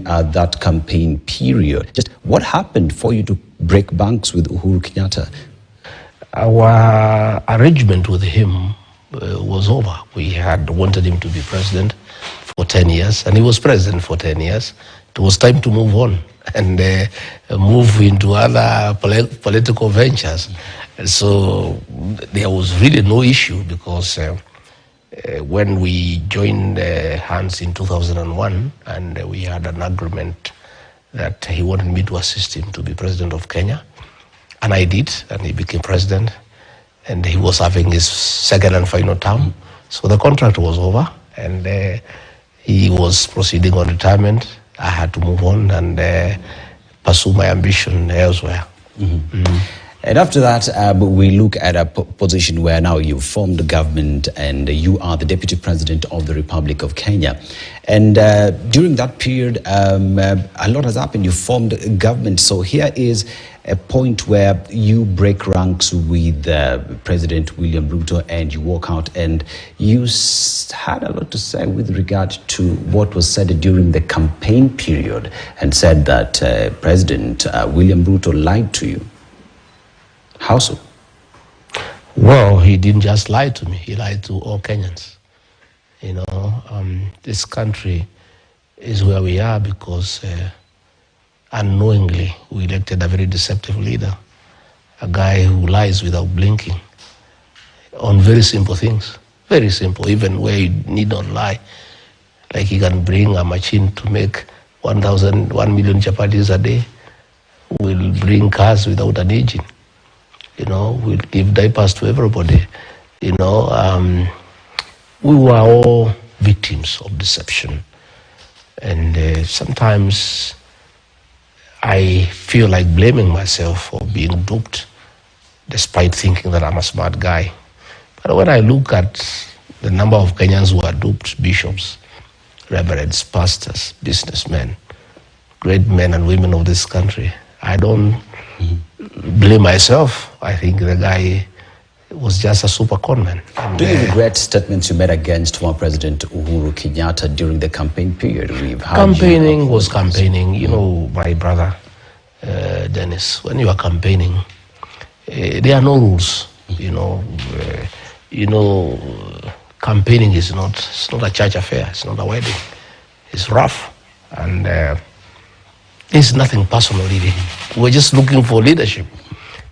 during that campaign period. Just what happened for you to break banks with Uhuru Kenyatta? Our arrangement with him was over. We had wanted him to be president for 10 years, and he was president for 10 years. It was time to move on and move into other political ventures. So there was really no issue, because when we joined hands in 2001, and we had an agreement that he wanted me to assist him to be president of Kenya, and I did, and he became president, and he was having his second and final term. So the contract was over, and he was proceeding on retirement. I had to move on and pursue my ambition elsewhere. And after that, we look at a position where now you've formed the government and you are the Deputy President of the Republic of Kenya. And during that period, a lot has happened. You formed a government. So here is a point where you break ranks with President William Ruto and you walk out, and you had a lot to say with regard to what was said during the campaign period, and said that President William Ruto lied to you. How so? Well, he didn't just lie to me. He lied to all Kenyans. You know, this country is where we are because unknowingly we elected a very deceptive leader, a guy who lies without blinking on very simple things. Very simple, even where you need not lie. Like he can bring a machine to make 1 million chapatis a day. We'll bring cars without an engine. You know, we'll give diapers to everybody. You know, we were all victims of deception. And sometimes I feel like blaming myself for being duped, despite thinking that I'm a smart guy. But when I look at the number of Kenyans who are duped, bishops, reverends, pastors, businessmen, great men and women of this country, I don't blame myself. I think the guy was just a super con man. And do you regret statements you made against former President Uhuru Kenyatta during the campaign period? Campaigning was campaigning. You know, my brother, Dennis, when you are campaigning, there are no rules. You know, campaigning is it's not a church affair. It's not a wedding. It's rough. And it's nothing personal, really. We're just looking for leadership.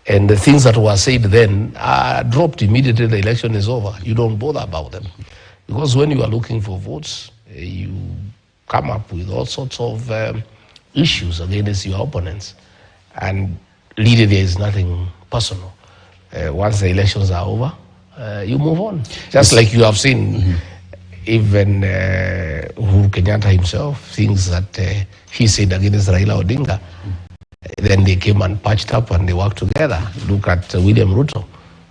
And the things that were said then are dropped immediately the election is over. You don't bother about them. Because when you are looking for votes, you come up with all sorts of issues against your opponents. And really there is nothing personal. Once the elections are over, you move on. Just like you have seen, even Uhuru Kenyatta himself, things that he said against Raila Odinga, then they came and patched up and they worked together. Look at William Ruto.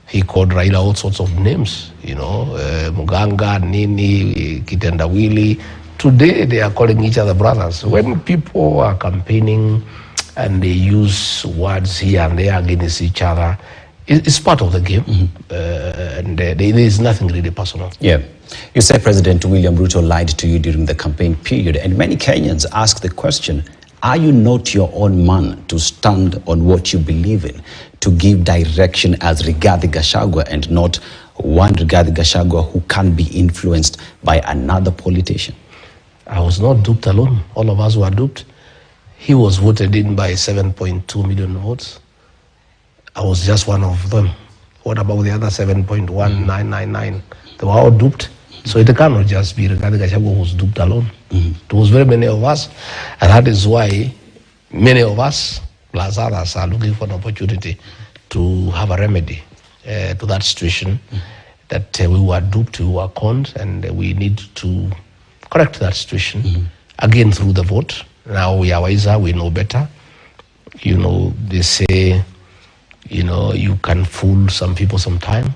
He called Raila all sorts of names, you know, Muganga, Nini, Kitendawili. Today they are calling each other brothers. When people are campaigning and they use words here and there against each other, it's part of the game. And there is nothing really personal. Yeah. You said President William Ruto lied to you during the campaign period, and many Kenyans ask the question, are you not your own man to stand on what you believe in, to give direction as Rigathi Gachagua, and not one Rigathi Gachagua who can be influenced by another politician? I was not duped alone. All of us were duped. He was voted in by 7.2 million votes. I was just one of them. What about the other 7.1999? They were all duped. So it cannot just be Rigathi Gachagua who was duped alone. It was very many of us. And that is why many of us, plus others, are looking for an opportunity to have a remedy to that situation, that we were duped, we were conned, and we need to correct that situation, again through the vote. Now we are wiser, we know better. You know, they say, you know, you can fool some people sometime,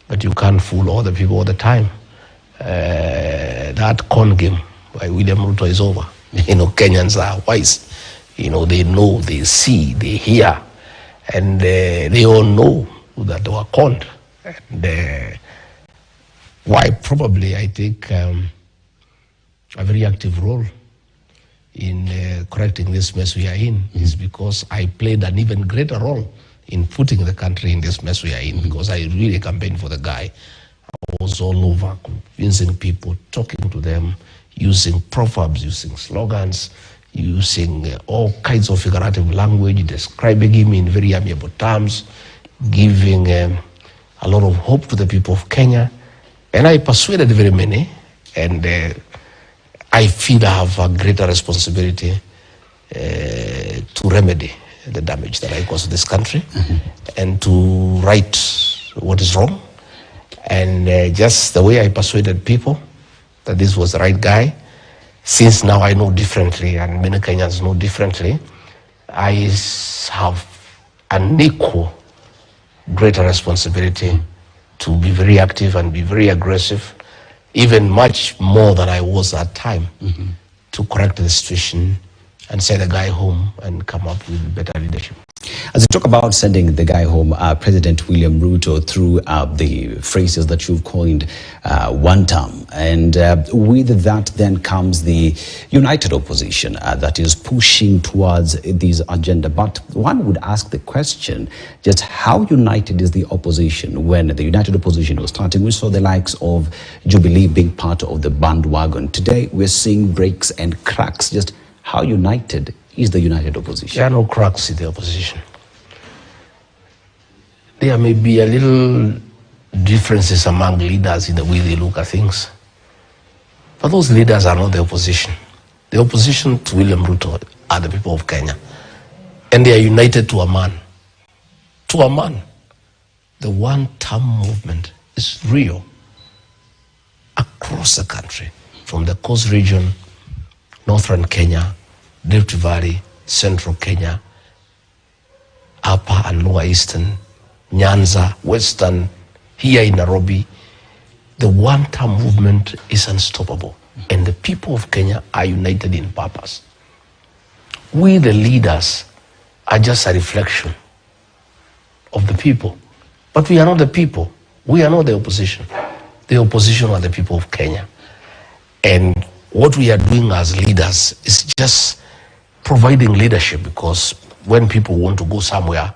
but you can't fool all the people all the time. That con game by William Ruto is over. You know, Kenyans are wise. You know, they know, they see, they hear, and they all know that they were conned. And why probably I take a very active role in correcting this mess we are in is because I played an even greater role in putting the country in this mess we are in, because I really campaigned for the guy. I was all over convincing people, talking to them, using proverbs, using slogans, using all kinds of figurative language, describing him in very amiable terms, giving a lot of hope to the people of Kenya. And I persuaded very many, and I feel I have a greater responsibility to remedy the damage that I caused this country and to right what is wrong. And just the way I persuaded people that this was the right guy, since now I know differently and many Kenyans know differently, I have an equal greater responsibility to be very active and be very aggressive, even much more than I was at time, to correct the situation and send the guy home and come up with better leadership. As you talk about sending the guy home, President William Ruto threw out the phrases that you've coined one term. And with that then comes the united opposition that is pushing towards this agenda. But one would ask the question, just how united is the opposition when the united opposition was starting? We saw the likes of Jubilee being part of the bandwagon. Today, we're seeing breaks and cracks. Just how united is the united opposition? There are no cracks in the opposition. There may be a little differences among leaders in the way they look at things. But those leaders are not the opposition. The opposition to William Ruto are the people of Kenya. And they are united to a man. To a man. The one-term movement is real across the country, from the coast region, northern Kenya, Rift Valley, central Kenya, upper and lower eastern, Nyanza, western, here in Nairobi. The one-term movement is unstoppable. And the people of Kenya are united in purpose. We, the leaders, are just a reflection of the people. But we are not the people. We are not the opposition. The opposition are the people of Kenya. And what we are doing as leaders is just providing leadership, because when people want to go somewhere,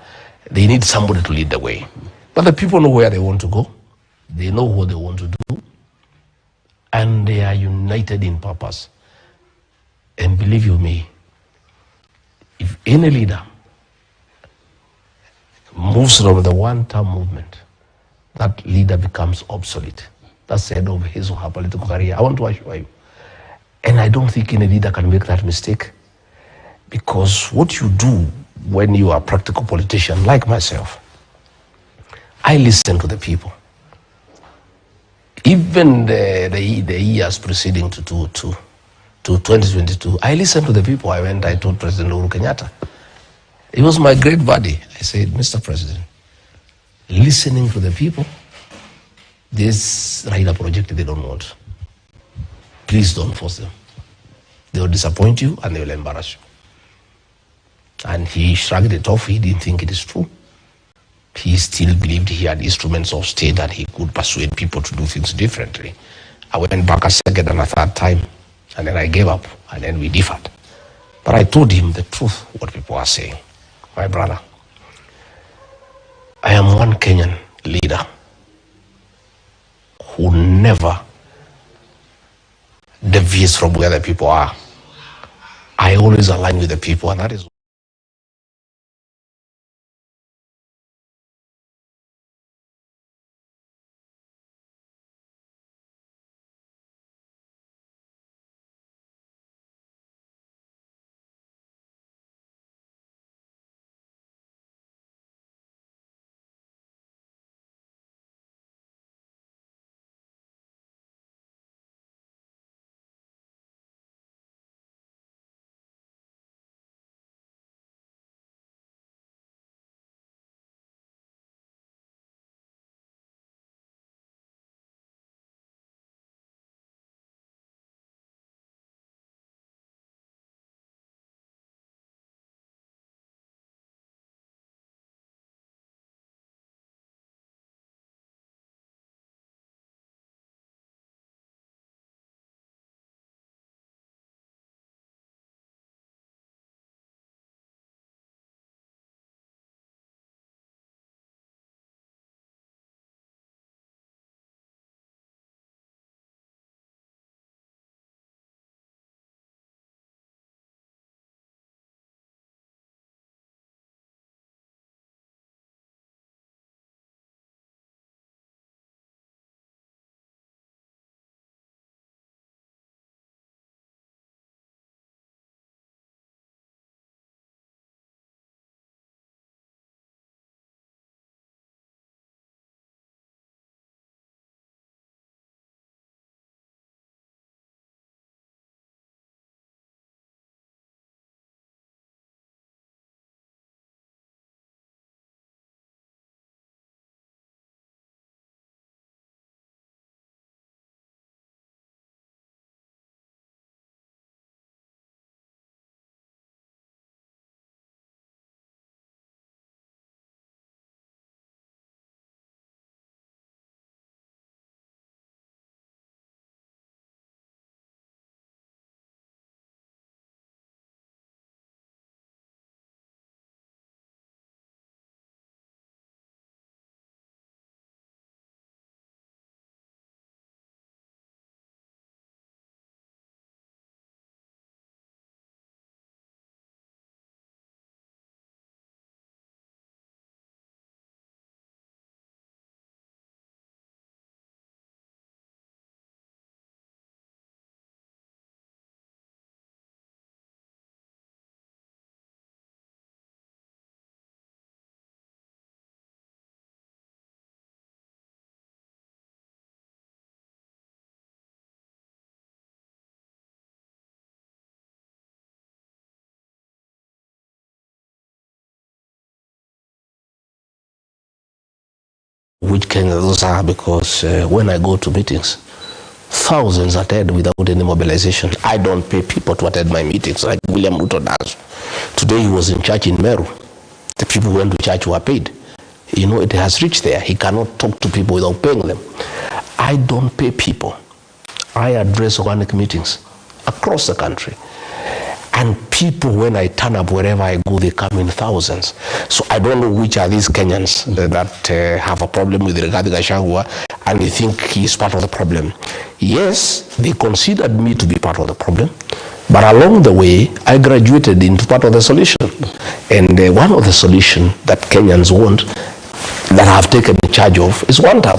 they need somebody to lead the way. But the people know where they want to go. They know what they want to do. And they are united in purpose. And believe you me, if any leader moves from the one-term movement, that leader becomes obsolete. That's the end of his or her political career. I want to assure you. And I don't think any leader can make that mistake. Because what you do when you are a practical politician like myself, I listen to the people. Even the years preceding to 2022, I listened to the people. I told President Uhuru Kenyatta. He was my great buddy. I said, Mr. President, listening to the people, this rider project they don't want. Please don't force them. They will disappoint you and they will embarrass you. And he shrugged it off. He didn't think it is true. He still believed he had instruments of state that he could persuade people to do things differently. I went back a second and a third time, and then I gave up, and then we differed. But I told him the truth, what people are saying. My brother, I am one Kenyan leader who never deviates from where the people are. I always align with the people, and that is which Kenya those are, because when I go to meetings, thousands attend without any mobilization. I don't pay people to attend my meetings like William Ruto does. Today he was in church in Meru. The people who went to church were paid. You know, it has reached there. He cannot talk to people without paying them. I don't pay people. I address organic meetings across the country. And people, when I turn up wherever I go, they come in thousands. So I don't know which are these Kenyans that have a problem with Rigathi Gachagua and they think he's part of the problem. Yes, they considered me to be part of the problem, but along the way, I graduated into part of the solution. And one of the solutions that Kenyans want, that I have taken charge of, is one term.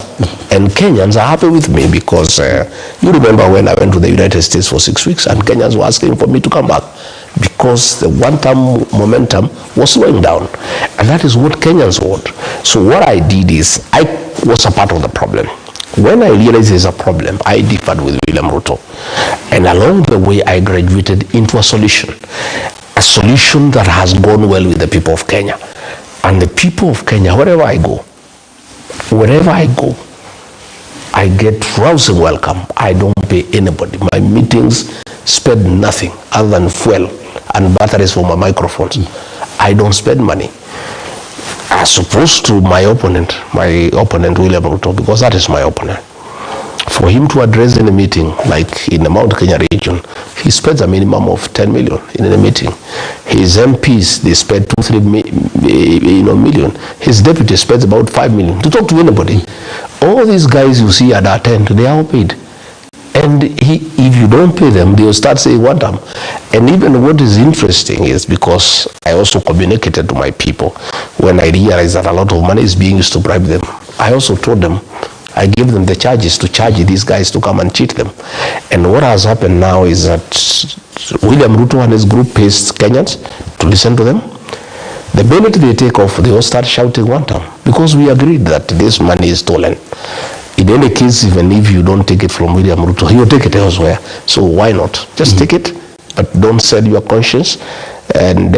And Kenyans are happy with me because you remember when I went to the United States for 6 weeks and Kenyans were asking for me to come back because the one-term momentum was slowing down. And that is what Kenyans want. So what I did is, I was a part of the problem. When I realized there's a problem, I differed with William Ruto. And along the way, I graduated into a solution that has gone well with the people of Kenya. And the people of Kenya, wherever I go, I get rousing welcome. I don't pay anybody. My meetings spend nothing other than fuel and batteries for my microphones. I don't spend money. As opposed to my opponent William Ruto, because that is my opponent. For him to address in a meeting, like in the Mount Kenya region, he spends a minimum of 10 million in a meeting. His MPs, they spend 2-3 million. His deputy spends about 5 million to talk to anybody. All these guys you see at attend, they are all paid. And if you don't pay them, they will start saying one time. And even what is interesting is, because I also communicated to my people, when I realized that a lot of money is being used to bribe them, I also told them, I gave them the charges to charge these guys to come and cheat them. And what has happened now is that William Ruto and his group pays Kenyans to listen to them. The minute they take off, they all start shouting one time, because we agreed that this money is stolen. In any case, even if you don't take it from William Ruto, he will take it elsewhere. So why not? Just take it, but don't sell your conscience, and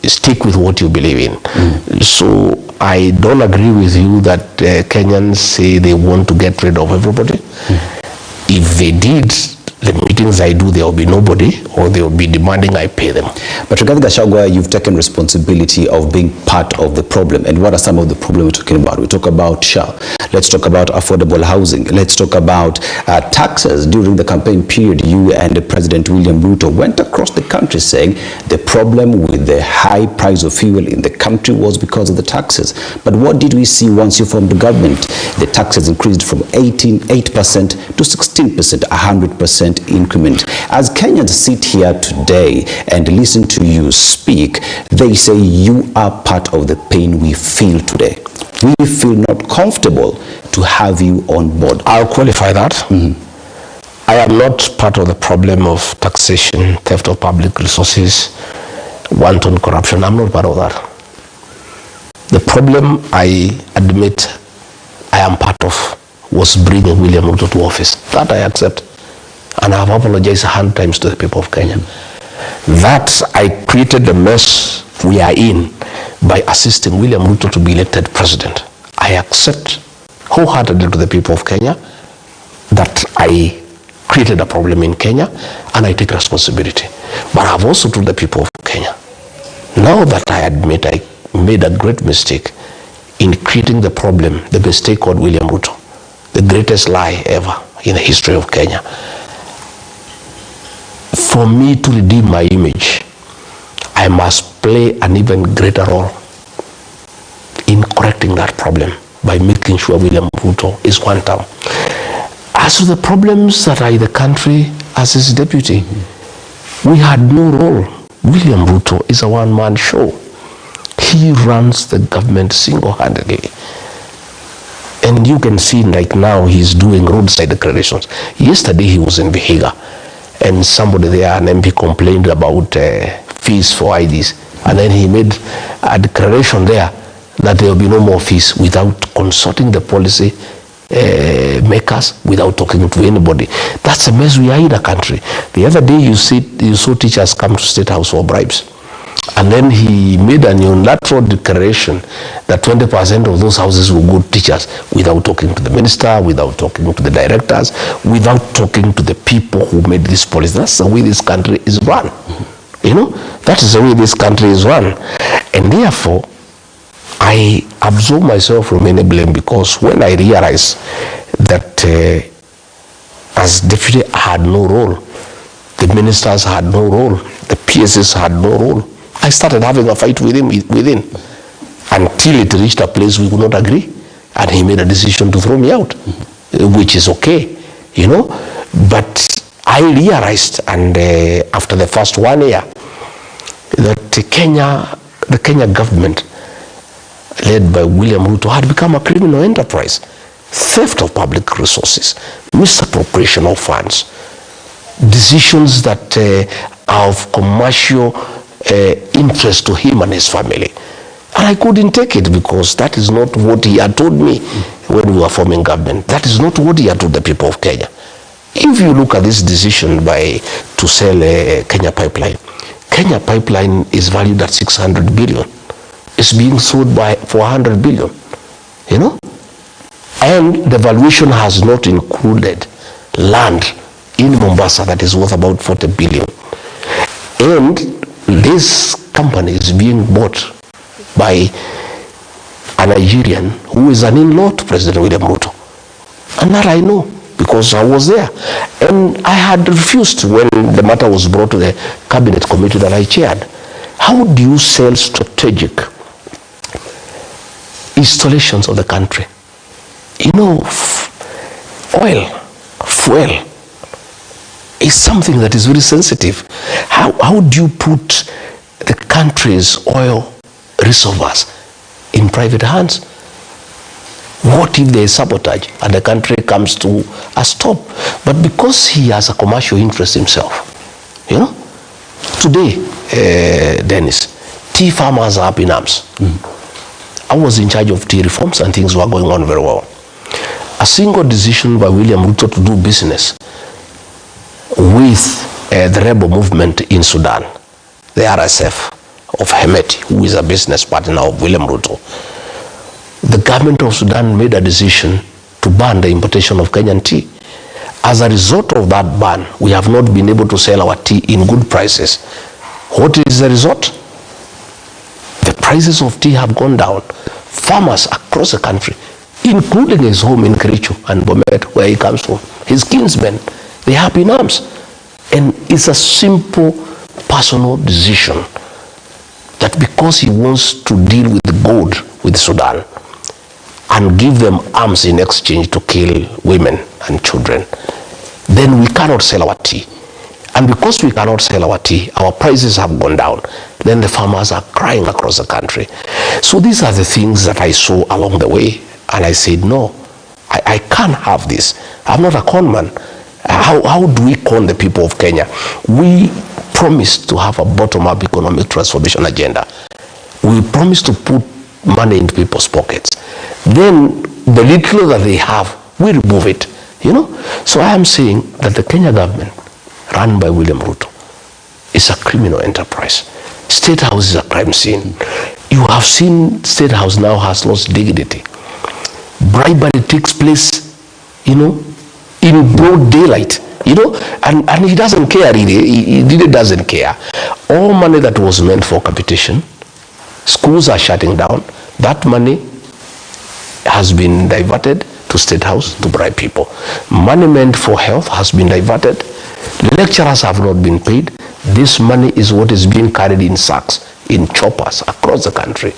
stick with what you believe in. So I don't agree with you that Kenyans say they want to get rid of everybody. If they did, the meetings I do, there will be nobody, or they will be demanding I pay them. But Rigathi Gachagua, you've taken responsibility of being part of the problem. And what are some of the problems we're talking about? We talk about SHA. Let's talk about affordable housing. Let's talk about taxes. During the campaign period, you and President William Ruto went across the country saying the problem with the high price of fuel in the country was because of the taxes. But what did we see once you formed the government? The taxes increased from 8% to 16%, 100% increment. As Kenyans sit here today and listen to you speak, they say you are part of the pain we feel today. We feel not comfortable to have you on board. I'll qualify that. I am not part of the problem of taxation, theft of public resources, wanton corruption. I'm not part of that. The problem I admit I am part of was bringing William Ruto to office. That I accept. And I have apologized 100 times to the people of Kenya. That I created the mess we are in by assisting William Ruto to be elected president. I accept wholeheartedly to the people of Kenya that I created a problem in Kenya, and I take responsibility. But I've also told the people of Kenya, now that I admit I made a great mistake in creating the problem, the mistake called William Ruto, the greatest lie ever in the history of Kenya. For me to redeem my image, I must play an even greater role in correcting that problem by making sure William Ruto is one term. As to the problems that are in the country, as his deputy, we had no role. William Ruto is a one-man show. He runs the government single-handedly. And you can see, like now, he's doing roadside declarations. Yesterday he was in Vihiga, and somebody there, an MP, complained about fees for IDs. And then he made a declaration there that there will be no more fees without consulting the policy makers, without talking to anybody. That's a mess we are in the country. The other day you saw teachers come to State House for bribes. And then he made a unilateral declaration that 20% of those houses will go to teachers without talking to the minister, without talking to the directors, without talking to the people who made this policy. That's the way this country is run. You know, that is the way this country is run. And therefore, I absolve myself from any blame, because when I realized that as deputy I had no role, the ministers had no role, the PSs had no role, I started having a fight with him within, until it reached a place we could not agree, and he made a decision to throw me out, which is okay, you know. But I realized, and after the first 1 year, that the Kenya government, led by William Ruto, had become a criminal enterprise. Theft of public resources, misappropriation of funds, decisions that are of commercial interest to him and his family. And I couldn't take it, because that is not what he had told me when we were forming government. That is not what he had told the people of Kenya. If you look at this decision to sell Kenya Pipeline, Kenya Pipeline is valued at 600 billion. It's being sold for 100 billion, you know? And the valuation has not included land in Mombasa that is worth about 40 billion. And this company is being bought by a Nigerian who is an in-law to President William Ruto. And that I know, because I was there. And I had refused when the matter was brought to the cabinet committee that I chaired. How do you sell strategic installations of the country? You know, fuel is something that is very sensitive. How do you put the country's oil reservoirs in private hands? What if there is sabotage and the country comes to a stop? But because he has a commercial interest himself, you know, today, Dennis, tea farmers are up in arms. I was in charge of tea reforms and things were going on very well. A single decision by William Ruto to do business with the rebel movement in Sudan, the RSF of Hemeti, who is a business partner of William Ruto. The government of Sudan made a decision to ban the importation of Kenyan tea. As a result of that ban, we have not been able to sell our tea in good prices. What is the result? The prices of tea have gone down. Farmers across the country, including his home in Kericho and Bomet, where he comes from, his kinsmen, they have in arms. And it's a simple personal decision that because he wants to deal with gold with Sudan and give them arms in exchange to kill women and children, then we cannot sell our tea. And because we cannot sell our tea, our prices have gone down. Then the farmers are crying across the country. So these are the things that I saw along the way. And I said, no, I can't have this. I'm not a con man. How do we con the people of Kenya? We promised to have a bottom-up economic transformation agenda. We promised to put money into people's pockets. Then the little that they have, we remove it, you know? So I am saying that the Kenya government, run by William Ruto, is a criminal enterprise. State House is a crime scene. You have seen State House now has lost dignity. Bribery takes place, you know, in broad daylight, you know, and he doesn't care, he really doesn't care. All money that was meant for capitation, schools are shutting down, that money has been diverted to State House to bribe people. Money meant for health has been diverted. Lecturers have not been paid. This money is what is being carried in sacks, in choppers across the country.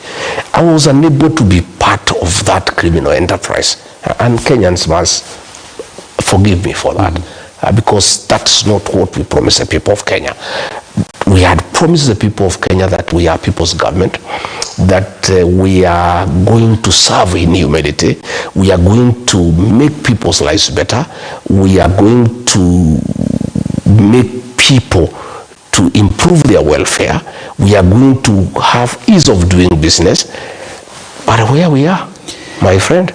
I was unable to be part of that criminal enterprise. And Kenyans must forgive me for that, because that's not what we promised the people of Kenya. We had promised the people of Kenya that we are people's government, that we are going to serve in humility, we are going to make people's lives better, we are going to make people to improve their welfare, we are going to have ease of doing business. But where we are, my friend,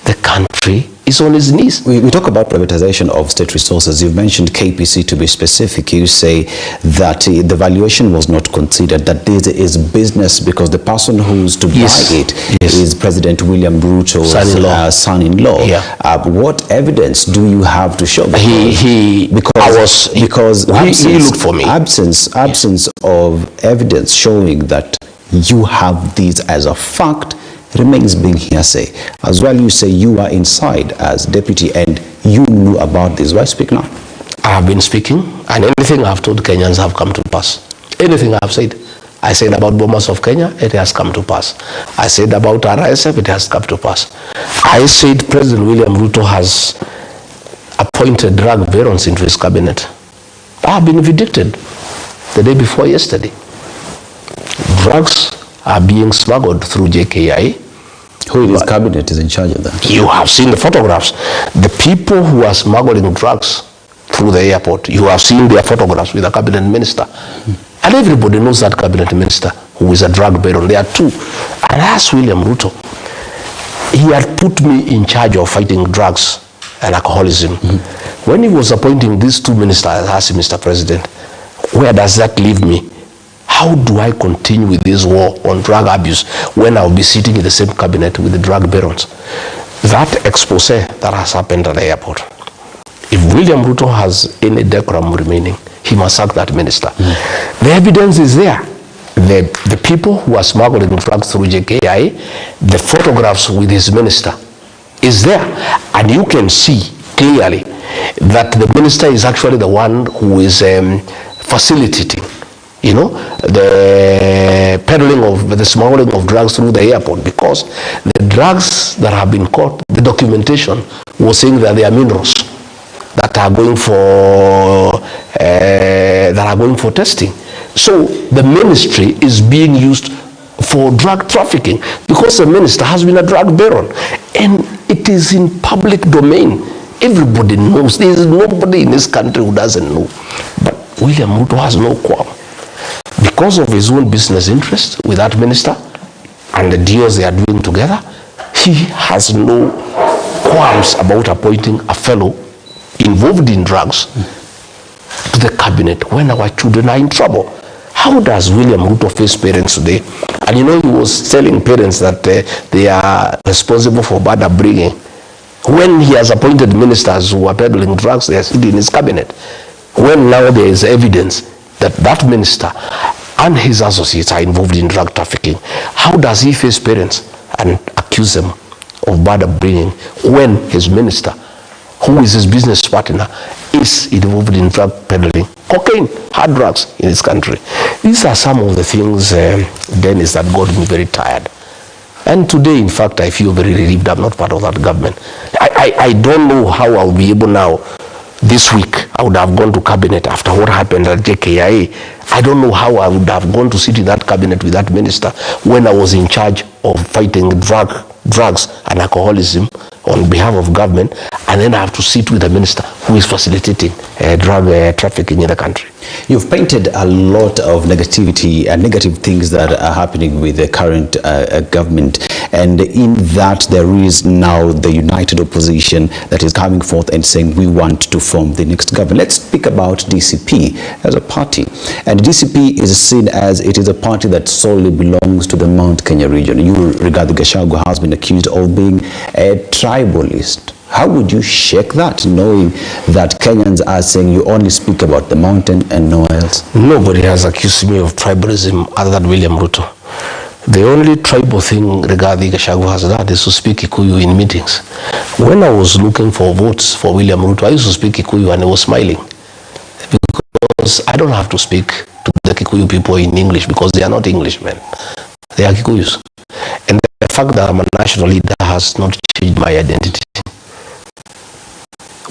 the country is on his knees. We talk about privatization of state resources. You've mentioned KPC to be specific. You say that the valuation was not considered, that this is business because the person who's to buy it is President William Ruto's son-in-law. What evidence do you have to show? He looked for me. Absence of evidence showing that you have these as a fact remains being hearsay. As well, you say you are inside as deputy and you knew about this. Why speak now? I have been speaking, and anything I've told Kenyans have come to pass. Anything I've said. I said about bombers of Kenya, it has come to pass. I said about RSF, it has come to pass. I said President William Ruto has appointed drug barons into his cabinet. I have been vindicated the day before yesterday. Drugs are being smuggled through JKI. Who in his cabinet is in charge of that? You have seen the photographs. The people who are smuggling drugs through the airport, you have seen their photographs with the cabinet minister. And everybody knows that cabinet minister who is a drug baron. There are two. And I asked William Ruto, he had put me in charge of fighting drugs and alcoholism. When he was appointing these two ministers, I asked him, Mr. President, where does that leave me? How do I continue with this war on drug abuse when I'll be sitting in the same cabinet with the drug barons? That expose that has happened at the airport. If William Ruto has any decorum remaining, he must sack that minister. The evidence is there. The people who are smuggling drugs through JKI, the photographs with his minister is there. And you can see clearly that the minister is actually the one who is facilitating, you know, the peddling of the smuggling of drugs through the airport, because the drugs that have been caught, the documentation was saying that they are minerals that are going for testing. So the ministry is being used for drug trafficking because the minister has been a drug baron, and it is in public domain. Everybody knows. There is nobody in this country who doesn't know. But William Ruto has no qualm. Because of his own business interest with that minister and the deals they are doing together, he has no qualms about appointing a fellow involved in drugs to the cabinet when our children are in trouble. How does William Ruto face parents today? And you know, he was telling parents that they are responsible for bad upbringing. When he has appointed ministers who are peddling drugs, they are sitting in his cabinet. When now there is evidence that that minister and his associates are involved in drug trafficking, how does he face parents and accuse them of bad upbringing when his minister, who is his business partner, is involved in drug peddling, cocaine, hard drugs in this country? These are some of the things, Dennis, that got me very tired. And today, in fact, I feel very relieved I'm not part of that government. I don't know how I'll be able now. This week, I would have gone to cabinet after what happened at JKIA. I don't know how I would have gone to sit in that cabinet with that minister when I was in charge of fighting drugs and alcoholism on behalf of government, and then I have to sit with a minister who is facilitating drug trafficking in the country. You've painted a lot of negativity and negative things that are happening with the current government, and in that there is now the united opposition that is coming forth and saying we want to form the next government. Let's speak about DCP as a party. And DCP is seen as it is a party that solely belongs to the Mount Kenya region. You, Rigathi Gachagua, has been accused of being a tribalist. How would you shake that, knowing that Kenyans are saying you only speak about the mountain and nowhere else? Nobody has accused me of tribalism other than William Ruto. The only tribal thing Rigathi Gachagua has done is to speak Kikuyu in meetings. When I was looking for votes for William Ruto, I used to speak Kikuyu and I was smiling. Because I don't have to speak to the Kikuyu people in English because they are not Englishmen. They are Kikuyus. And the fact that I'm a national leader has not changed my identity.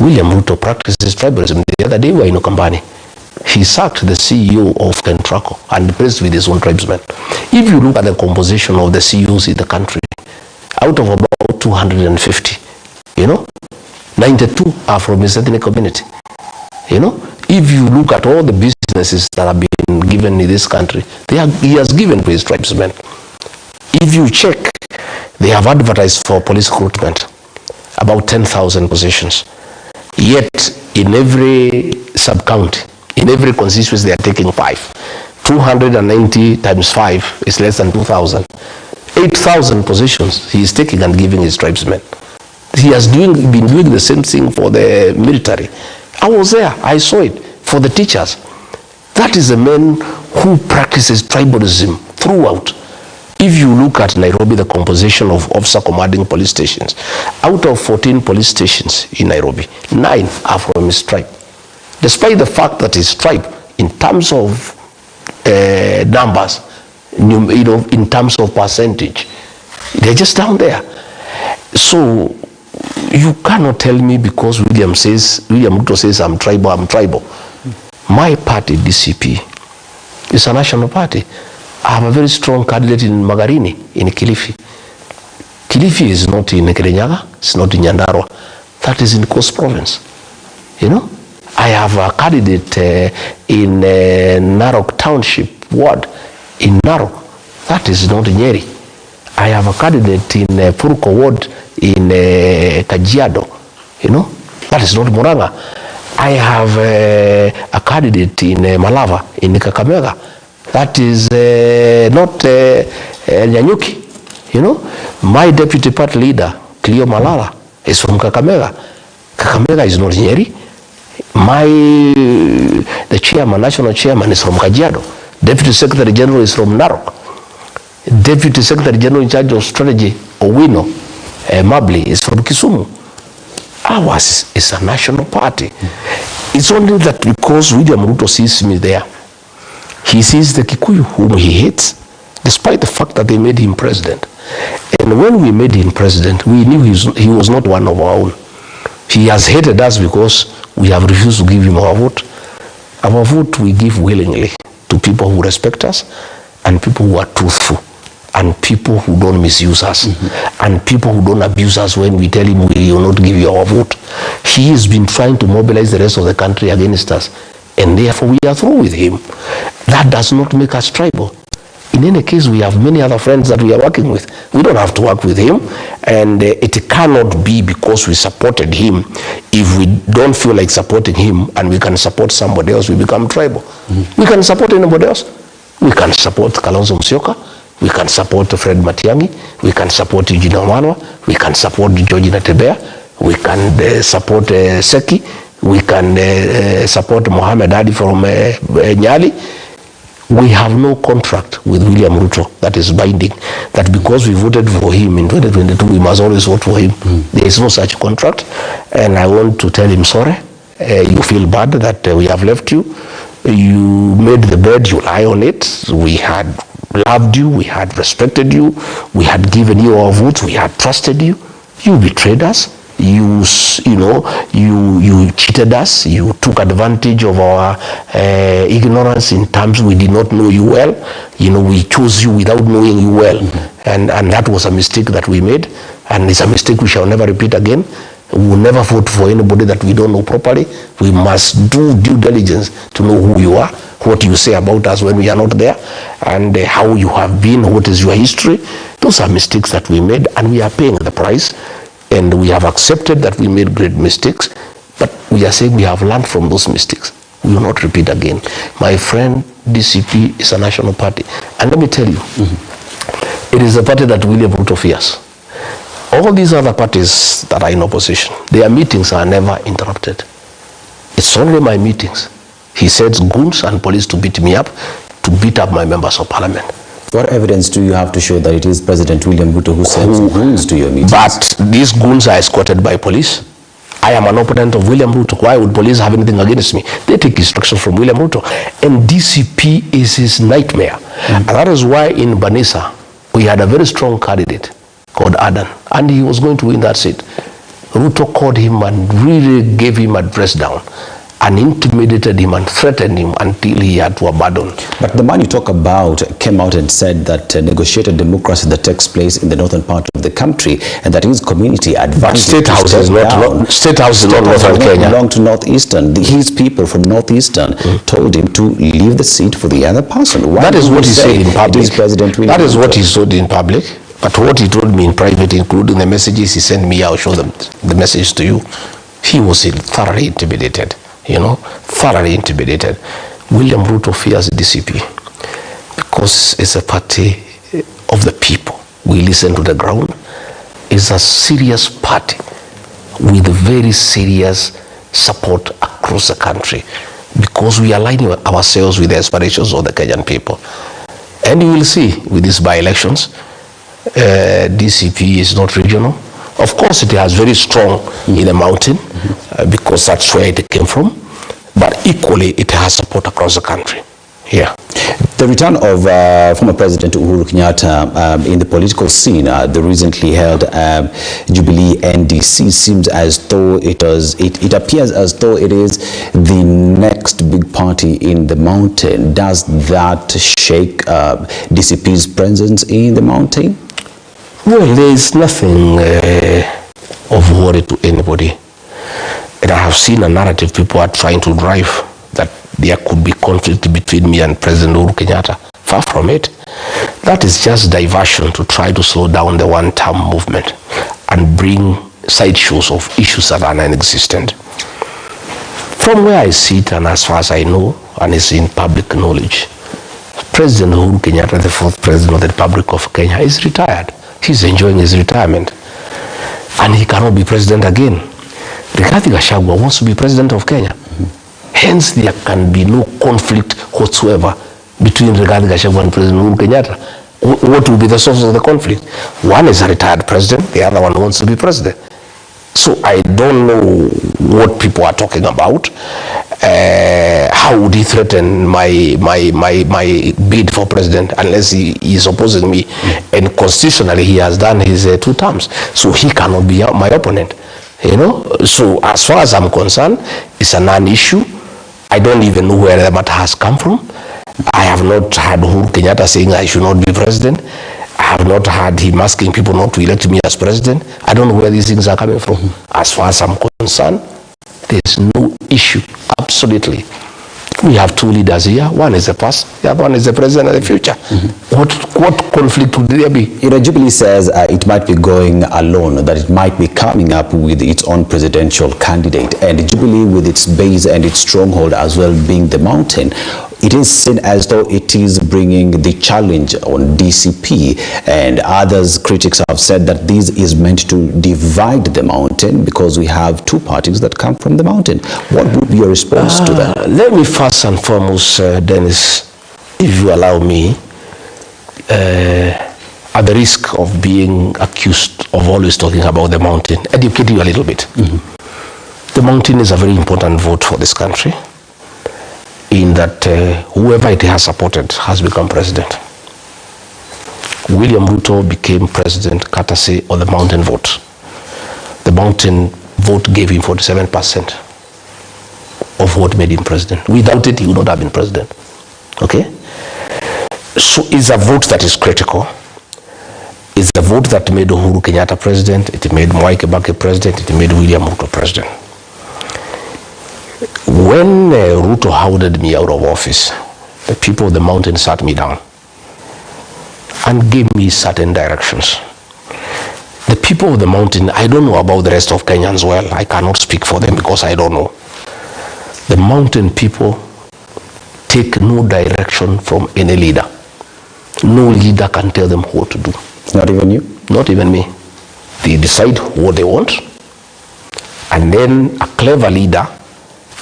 William Ruto practices tribalism. The other day we were in Okambani. He sacked the CEO of Kentraco and replaced with his own tribesmen. If you look at the composition of the CEOs in the country, out of about 250, 92 are from his ethnic community. If you look at all the businesses that have been given in this country, he has given to his tribesmen. If you check, they have advertised for police recruitment. about 10,000 positions. Yet, in every sub-county, in every constituency, they are taking 5. 290 times 5 is less than 2,000. 8,000 positions he is taking and giving his tribesmen. He has been doing the same thing for the military. I was there, I saw it, for the teachers. That is a man who practices tribalism throughout. If you look at Nairobi, the composition of officer commanding police stations, out of 14 police stations in Nairobi, 9 are from his tribe. Despite the fact that his tribe, in terms of numbers, in terms of percentage, they're just down there. So you cannot tell me because William Ruto says I'm tribal. My party, DCP, is a national party. I have a very strong candidate in Magarini, in Kilifi. Kilifi is not in Kirinyaga, it's not in Nyandarua. That is in Coast Province. You know? I have a candidate in Narok Township Ward, in Narok. That is not in Nyeri. I have a candidate in Purko Ward in Kajiado. You know? That is not Muranga. I have a candidate in Malava, in Kakamega. That is not Nyanyuki. You know, my deputy party leader, Cleo Malala, is from Kakamega. Kakamega is not Nyeri. The chairman, national chairman, is from Kajiado. Deputy Secretary General is from Narok. Deputy Secretary General in charge of strategy, Owino Mabli, is from Kisumu. Ours is a national party. It's only that because William Ruto sees me there, he sees the Kikuyu whom he hates, despite the fact that they made him president. And when we made him president, we knew he was not one of our own. He has hated us because we have refused to give him our vote. Our vote we give willingly to people who respect us and people who are truthful and people who don't misuse us and people who don't abuse us when we tell him we will not give you our vote. He has been trying to mobilize the rest of the country against us, and therefore we are through with him. That does not make us tribal. In any case, we have many other friends that we are working with. We don't have to work with him, and it cannot be because we supported him. If we don't feel like supporting him and we can support somebody else, we become tribal. We can support anybody else. We can support Kalonzo Musyoka. We can support Fred Matiang'i. We can support Eugene Wamalwa. We can support Georgina Tebea. We can support Seki. We can support Mohamed Adi from Nyali. We have no contract with William Ruto that is binding, that because we voted for him in 2022, we must always vote for him. There is no such contract, and I want to tell him sorry. You feel bad that we have left you. You made the bed, you lie on it. We had loved you, we had respected you, we had given you our votes, we had trusted you. You betrayed us. You cheated us. You took advantage of our ignorance in terms we did not know you well. We chose you without knowing you well, and that was a mistake that we made, and it's a mistake we shall never repeat again. We will never vote for anybody that we don't know properly. We must do due diligence to know who you are, what you say about us when we are not there, and how you have been, what is your history. Those are mistakes that we made, and we are paying the price. And we have accepted that we made great mistakes, but we are saying we have learned from those mistakes. We will not repeat again. My friend, DCP is a national party. And let me tell you, it is a party that William Ruto fears. All these other parties that are in opposition, their meetings are never interrupted. It's only my meetings. He sends goons and police to beat me up, to beat up my members of parliament. What evidence do you have to show that it is President William Ruto who sends goons to your meetings? But these goons are escorted by police. I am an opponent of William Ruto. Why would police have anything against me? They take instructions from William Ruto. And DCP is his nightmare. And that is why in Banisa, we had a very strong candidate called Adan. And he was going to win that seat. Ruto called him and really gave him a dress down, and intimidated him and threatened him until he had to abandon. But the man you talk about came out and said that negotiated democracy that takes place in the northern part of the country, and that his community advanced. State House is not northern Kenya. Belong to northeastern. His people from northeastern told him to leave the seat for the other person. Why that is what he said in public. President that is what he said in public. But what he told me in private, including the messages he sent me, I'll show them the message to you. He was thoroughly intimidated, thoroughly intimidated. William Ruto fears DCP because it's a party of the people. We listen to the ground. It's a serious party with very serious support across the country because we align ourselves with the aspirations of the Kenyan people. And you will see with these by-elections, DCP is not regional. Of course, it has very strong in the mountain because that's where it came from. But equally, it has support across the country. Yeah. The return of former President Uhuru Kenyatta in the political scene, the recently held Jubilee NDC, seems as though it appears as though it is the next big party in the mountain. Does that shake DCP's presence in the mountain? Well, there is nothing of worry to anybody. And I have seen a narrative people are trying to drive that there could be conflict between me and President Uhuru Kenyatta. Far from it. That is just diversion to try to slow down the one-term movement and bring sideshows of issues that are non-existent. From where I sit and as far as I know, and it's in public knowledge, President Uhuru Kenyatta, the fourth President of the Republic of Kenya, is retired. He's enjoying his retirement. And he cannot be president again. Rigathi Gachagua wants to be president of Kenya. Hence, there can be no conflict whatsoever between Rigathi Gachagua and President Uhuru Kenyatta. What will be the source of the conflict? One is a retired president, the other one wants to be president. So I don't know what people are talking about. How would he threaten my bid for president unless he is opposing me? And constitutionally, he has done his 2 terms. So he cannot be my opponent. So as far as I'm concerned, it's a non-issue. I don't even know where the matter has come from. I have not heard Uhuru Kenyatta saying I should not be president. I have not heard him asking people not to elect me as president. I don't know where these things are coming from. As far as I'm concerned, there's no issue, absolutely. We have 2 leaders here. One is the past, the other one is the present and the future. What conflict would there be? Jubilee says it might be going alone, that it might be coming up with its own presidential candidate. And Jubilee, with its base and its stronghold as well being the mountain, it is seen as though it is bringing the challenge on DCP. And others, critics have said that this is meant to divide the mountain because we have 2 parties that come from the mountain. What would be your response to that? Let me first and foremost, Dennis, if you allow me, at the risk of being accused of always talking about the mountain, educate you a little bit. The mountain is a very important vote for this country, in that whoever it has supported has become president. William Ruto became president courtesy of the mountain vote. The mountain vote gave him 47% of what made him president. Without it, he would not have been president. Okay? So it's a vote that is critical. It's the vote that made Uhuru Kenyatta president, it made Mwai Kibaki president, it made William Ruto president. When Ruto hounded me out of office, the people of the mountain sat me down and gave me certain directions. The people of the mountain, I don't know about the rest of Kenyans well. I cannot speak for them because I don't know. The mountain people take no direction from any leader. No leader can tell them what to do. Not even you? Not even me. They decide what they want, and then a clever leader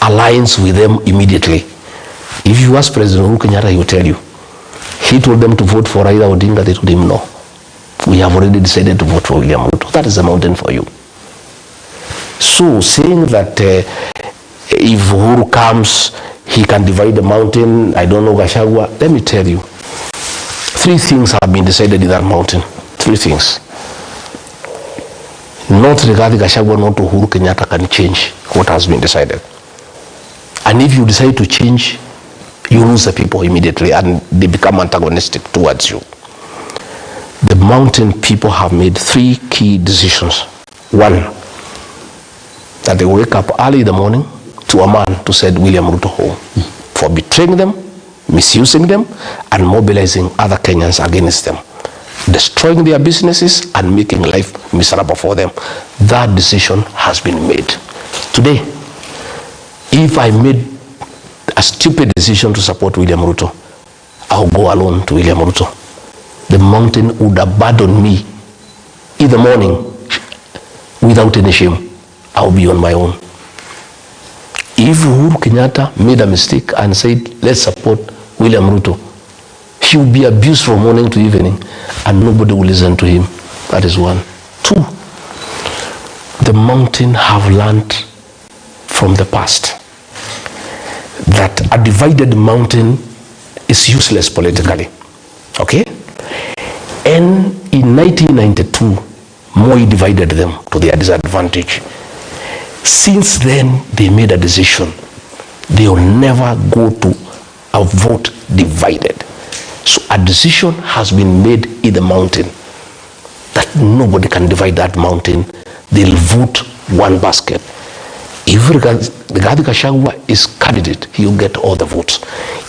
aligns with them immediately. If you ask President Uhuru Kenyatta, he will tell you. He told them to vote for Raila Odinga, they told him no. We have already decided to vote for William Ruto. That is the mountain for you. So saying that if Uhuru comes, he can divide the mountain, I don't know Gachagua, let me tell you. 3 things have been decided in that mountain. 3 things. Not Rigathi Gachagua, not Uhuru Kenyatta can change what has been decided. And if you decide to change, you lose the people immediately and they become antagonistic towards you. The mountain people have made 3 key decisions. 1, that they wake up early in the morning to a man to send William Ruto home for betraying them, misusing them, and mobilizing other Kenyans against them. destroying their businesses and making life miserable for them. That decision has been made. Today, if I made a stupid decision to support William Ruto, I'll go alone to William Ruto. The mountain would abandon me in the morning without any shame. I'll be on my own. If Uhuru Kenyatta made a mistake and said, let's support William Ruto, he will be abused from morning to evening and nobody will listen to him. That is one. Two, the mountain have learned from the past that a divided mountain is useless politically. Okay? And in 1992, Moi divided them to their disadvantage. Since then, they made a decision. They will never go to a vote divided. So a decision has been made in the mountain that nobody can divide that mountain. They'll vote one basket. If Rigathi Gachagua is candidate, he'll get all the votes.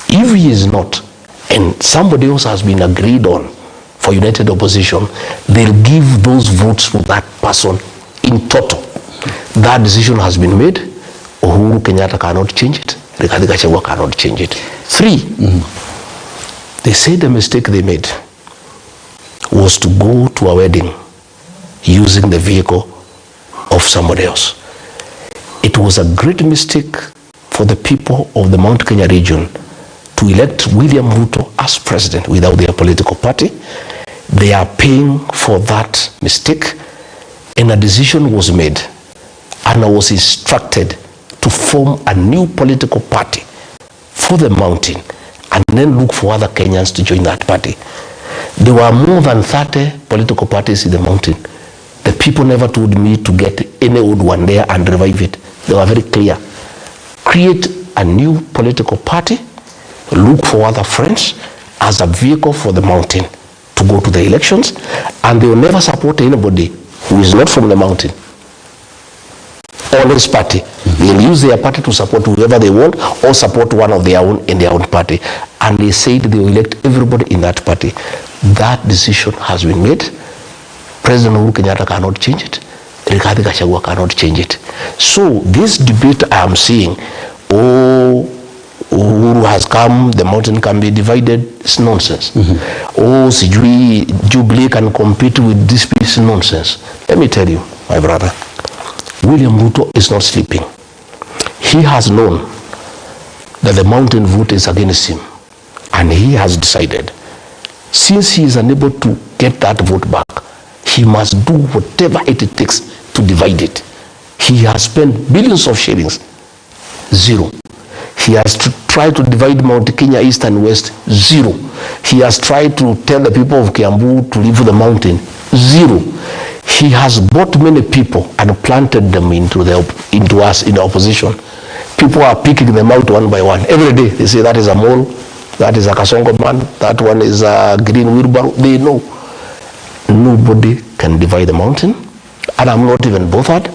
If he is not, and somebody else has been agreed on for united opposition, they'll give those votes to that person in total. That decision has been made. Uhuru Kenyatta cannot change it. Rigathi Gachagua cannot change it. Three, they say the mistake they made was to go to a wedding using the vehicle of somebody else. It was a great mistake for the people of the Mount Kenya region to elect William Ruto as president without their political party. They are paying for that mistake, and a decision was made, and I was instructed to form a new political party for the mountain and then look for other Kenyans to join that party. There were more than 30 political parties in the mountain. The people never told me to get any old one there and revive it. They were very clear. Create a new political party, look for other friends as a vehicle for the mountain to go to the elections, and they will never support anybody who is not from the mountain or his party. They'll use their party to support whoever they want or support one of their own in their own party. And they said they will elect everybody in that party. That decision has been made. President Uhuru Kenyatta cannot change it. Rigathi Gachagua cannot change it. So this debate I am seeing, Uhuru has come, the mountain can be divided, it's nonsense. Sijui Jubilee can compete with this piece, nonsense. Let me tell you, my brother, William Ruto is not sleeping. He has known that the mountain vote is against him, and he has decided, since he is unable to get that vote back, he must do whatever it takes to divide it. He has spent billions of shillings, zero. He has tried to divide Mount Kenya East and West, zero. He has tried to tell the people of Kiambu to leave the mountain, zero. He has bought many people and planted them into us in the opposition. People are picking them out one by one. Every day they say that is a mole, that is a Kasongo man, that one is a green wheelbarrow. They know. Nobody can divide the mountain, and I'm not even bothered.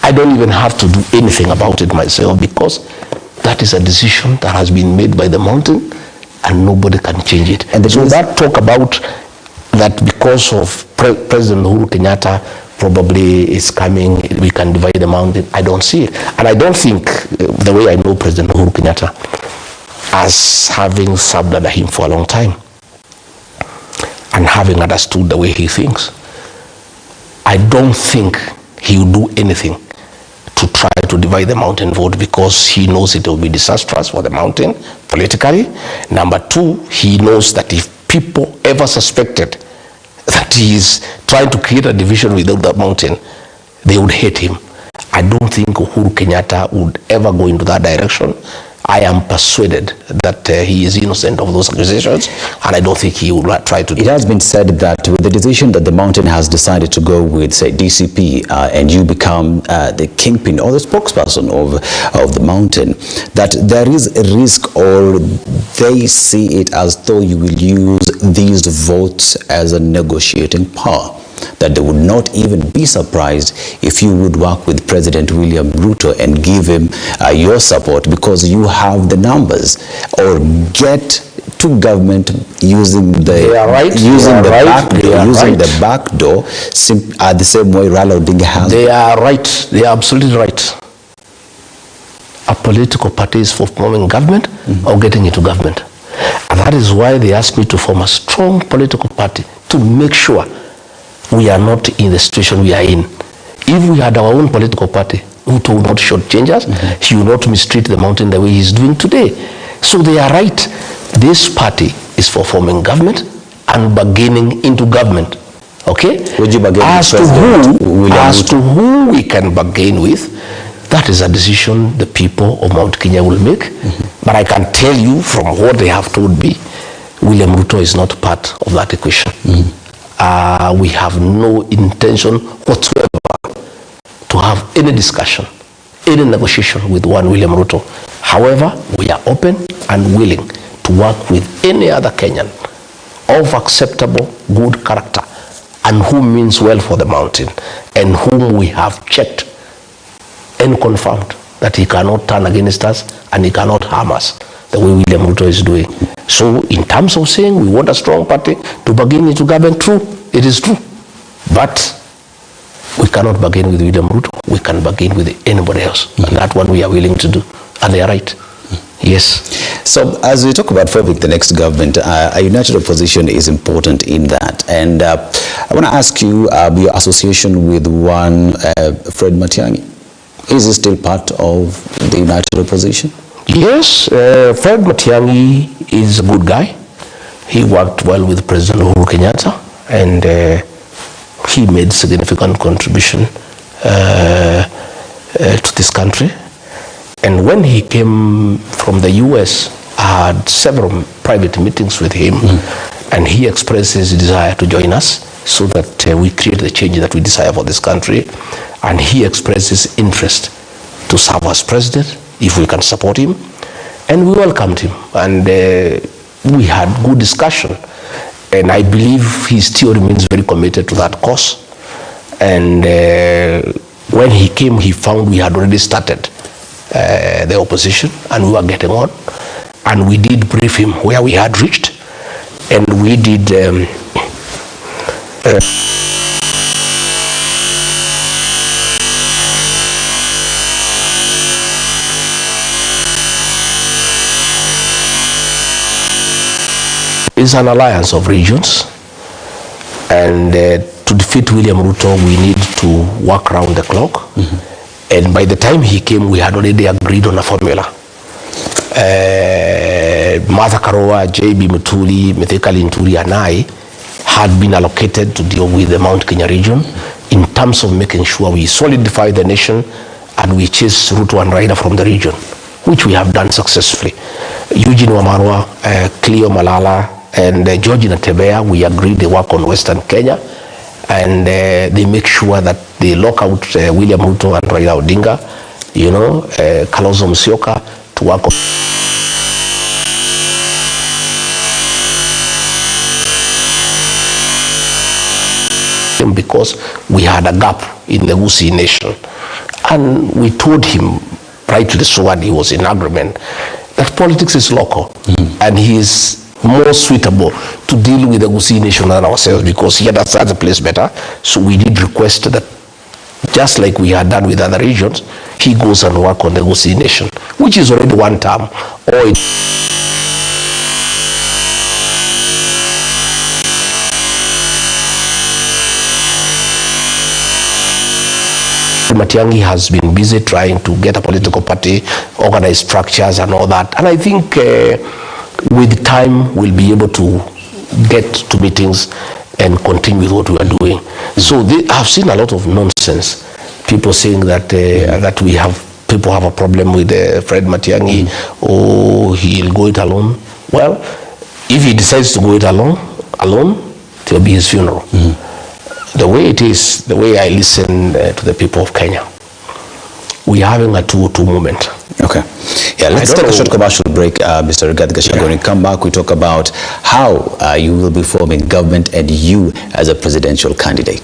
I don't even have to do anything about it myself, because that is a decision that has been made by the mountain and nobody can change it. And so that talk about that because of President Uhuru Kenyatta probably is coming, we can divide the mountain, I don't see it. And I don't think, the way I know President Uhuru Kenyatta, as having served under him for a long time and having understood the way he thinks, I don't think he will do anything to try to divide the mountain vote, because he knows it will be disastrous for the mountain politically. Number two, he knows that if people ever suspected that he is trying to create a division within the mountain, they would hate him. I don't think Uhuru Kenyatta would ever go into that direction. I am persuaded that he is innocent of those accusations, and I don't think he will try to do it. It has been said that with the decision that the mountain has decided to go with, say, DCP, and you become the kingpin or the spokesperson of the mountain, that there is a risk, or they see it as though you will use these votes as a negotiating power. that they would not even be surprised if you would work with President William Ruto and give him your support because you have the numbers, or get to government using the back door, the same way Raila Odinga has. They are right. They are absolutely right. A political party is for forming government or getting into government. And that is why they asked me to form a strong political party to make sure we are not in the situation we are in. If we had our own political party, Ruto would not shortchange us. He will not mistreat the mountain the way he is doing today. So they are right. This party is for forming government and bargaining into government. Okay? Would you bargain as to who we can bargain with, that is a decision the people of Mount Kenya will make. But I can tell you from what they have told me, William Ruto is not part of that equation. We have no intention whatsoever to have any discussion, any negotiation with one William Ruto. However, we are open and willing to work with any other Kenyan of acceptable, good character, and who means well for the mountain, and whom we have checked and confirmed that he cannot turn against us and he cannot harm us the way William Ruto is doing. So in terms of saying we want a strong party to bargain into government, true, it is true. But we cannot bargain with William Ruto. We can bargain with anybody else. And that one we are willing to do. And they are right. Yes. So as we talk about forming the next government, a united opposition is important in that. And I want to ask you your association with one Fred Matiang'i. Is he still part of the united opposition? Yes, Fred Matiang'i is a good guy. He worked well with President Uhuru Kenyatta, and he made significant contribution to this country. And when he came from the US, I had several private meetings with him, and he expressed his desire to join us so that we create the change that we desire for this country. And he expressed his interest to serve as president if we can support him. And we welcomed him, and we had good discussion. And I believe he still remains very committed to that cause. And when he came, he found we had already started the opposition, and we were getting on. And we did brief him where we had reached, and we did it's an alliance of regions, and to defeat William Ruto, we need to work around the clock. And by the time he came, we had already agreed on a formula. Martha Karua, J.B. Muturi, Mithika Linturi, and I had been allocated to deal with the Mount Kenya region in terms of making sure we solidify the nation and we chase Ruto and Raila from the region, which we have done successfully. Eugene Wamarwa, Cleo Malala, and George Natebea, we agreed they work on Western Kenya, and they make sure that they lock out William Ruto and Raila Odinga, Kalonzo Musyoka, to work on because we had a gap in the Gusii nation. And we told him right to the sword, he was in agreement, that politics is local, and he is more suitable to deal with the Gusii nation than ourselves because he understands the place better. So we did request that, just like we had done with other regions, he goes and work on the Gusii nation, which is already one term. Or Matiang'i has been busy trying to get a political party, organize structures and all that. And I think with time we'll be able to get to meetings and continue with what we are doing. So I've seen a lot of nonsense. People saying that people have a problem with Fred Matiang'i, or he'll go it alone. Well, if he decides to go it alone, it will be his funeral. The way it is, the way I listen to the people of Kenya, we are having a 2-2 moment. Okay. Yeah, let's take a short commercial break, Mr. Rigathi Gachagua. When we come back, we talk about how you will be forming government and you as a presidential candidate.